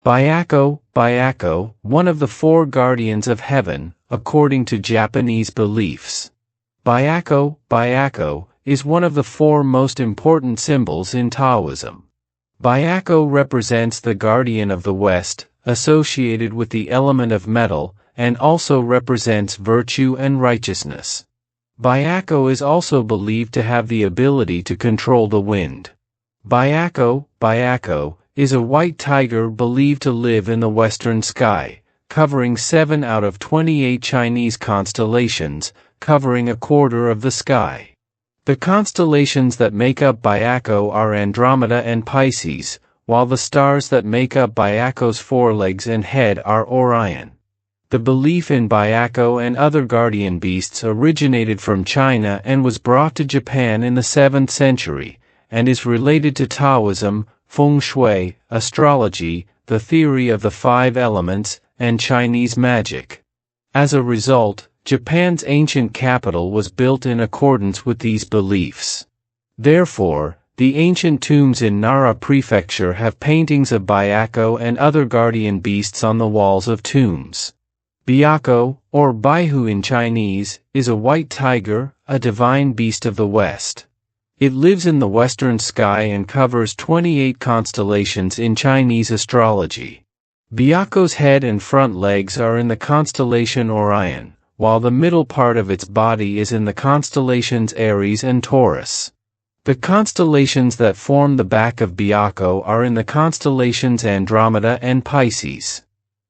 Byakko, Byakko, one of the four guardians of heaven, according to Japanese beliefs. Byakko, Byakko, is one of the four most important symbols in Taoism. Byakko represents the guardian of the West, associated with the element of metal, and also represents virtue and righteousness. Byakko is also believed to have the ability to control the wind. Byakko, Byakko, is a white tiger believed to live in the western sky, covering 7 out of 28 Chinese constellations, covering a quarter of the sky. The constellations that make up Byakko are Andromeda and Pisces, while the stars that make up Byakko's forelegs and head are Orion. The belief in Byakko and other guardian beasts originated from China and was brought to Japan in the 7th century, and is related to Taoism, feng shui, astrology, the theory of the 5 elements, and Chinese magic. As a result, Japan's ancient capital was built in accordance with these beliefs. Therefore, the ancient tombs in Nara Prefecture have paintings of Byakko and other guardian beasts on the walls of tombs. Byakko, or Baihu in Chinese, is a white tiger, a divine beast of the West. It lives in the western sky and covers 28 constellations in Chinese astrology. Byakko's head and front legs are in the constellation Orion, while the middle part of its body is in the constellations Aries and Taurus. The constellations that form the back of Byakko are in the constellations Andromeda and Pisces.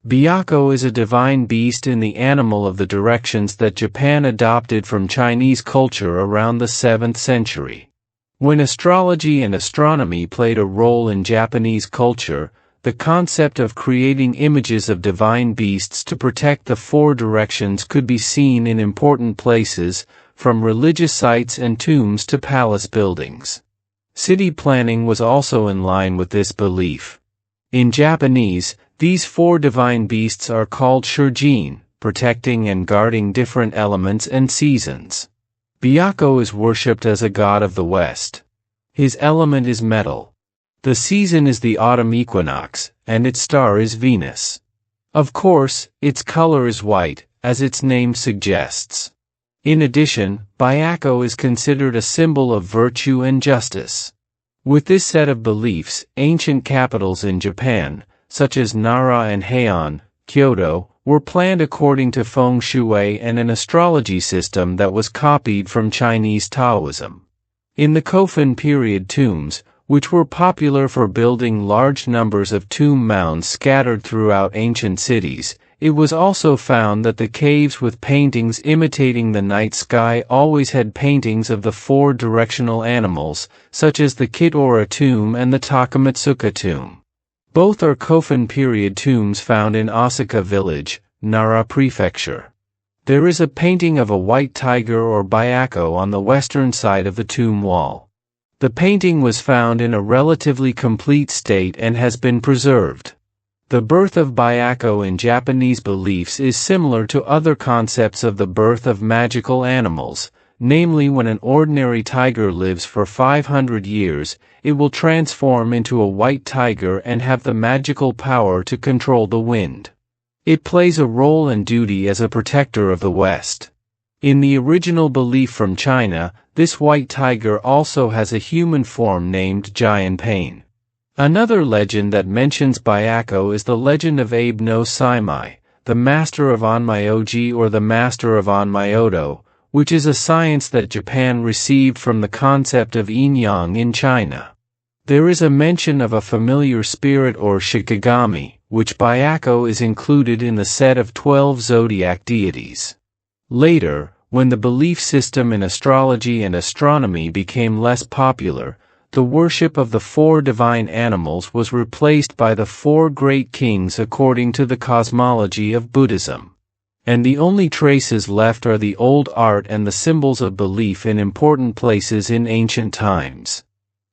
Byakko is a divine beast in the animal of the directions that Japan adopted from Chinese culture around the 7th century. When astrology and astronomy played a role in Japanese culture, the concept of creating images of divine beasts to protect the 4 directions could be seen in important places, from religious sites and tombs to palace buildings. City planning was also in line with this belief. In Japanese, these 4 divine beasts are called shurjin, protecting and guarding different elements and seasons. Byakko is worshipped as a god of the West. His element is metal. The season is the autumn equinox, and its star is Venus. Of course, its color is white, as its name suggests. In addition, Byakko is considered a symbol of virtue and justice. With this set of beliefs, ancient capitals in Japan, such as Nara and Heian, Kyoto, were planned according to feng shui and an astrology system that was copied from Chinese Taoism. In the Kofun period tombs, which were popular for building large numbers of tomb mounds scattered throughout ancient cities, it was also found that the caves with paintings imitating the night sky always had paintings of the 4 directional animals, such as the Kitora tomb and the Takamatsuka tomb. Both are Kofun period tombs found in Osaka village, Nara Prefecture. There is a painting of a white tiger or Byakko on the western side of the tomb wall. The painting was found in a relatively complete state and has been preserved. The birth of Byakko in Japanese beliefs is similar to other concepts of the birth of magical animals, namely when an ordinary tiger lives for 500 years, it will transform into a white tiger and have the magical power to control the wind. It plays a role and duty as a protector of the West. In the original belief from China, this white tiger also has a human form named Jianpain. Another legend that mentions Byakko is the legend of Abe no Saimai, the master of Onmyoji or the master of Onmyodo, which is a science that Japan received from the concept of yin-yang in China. There is a mention of a familiar spirit or shikigami, which Byakko is included in the set of 12 zodiac deities. Later, when the belief system in astrology and astronomy became less popular, the worship of the 4 divine animals was replaced by the 4 great kings according to the cosmology of Buddhism. And the only traces left are the old art and the symbols of belief in important places in ancient times.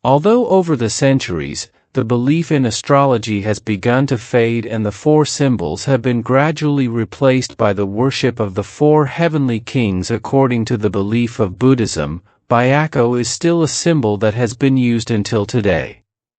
Although over the centuries, the belief in astrology has begun to fade and the 4 symbols have been gradually replaced by the worship of the 4 heavenly kings according to the belief of Buddhism, Byakko is still a symbol that has been used until today.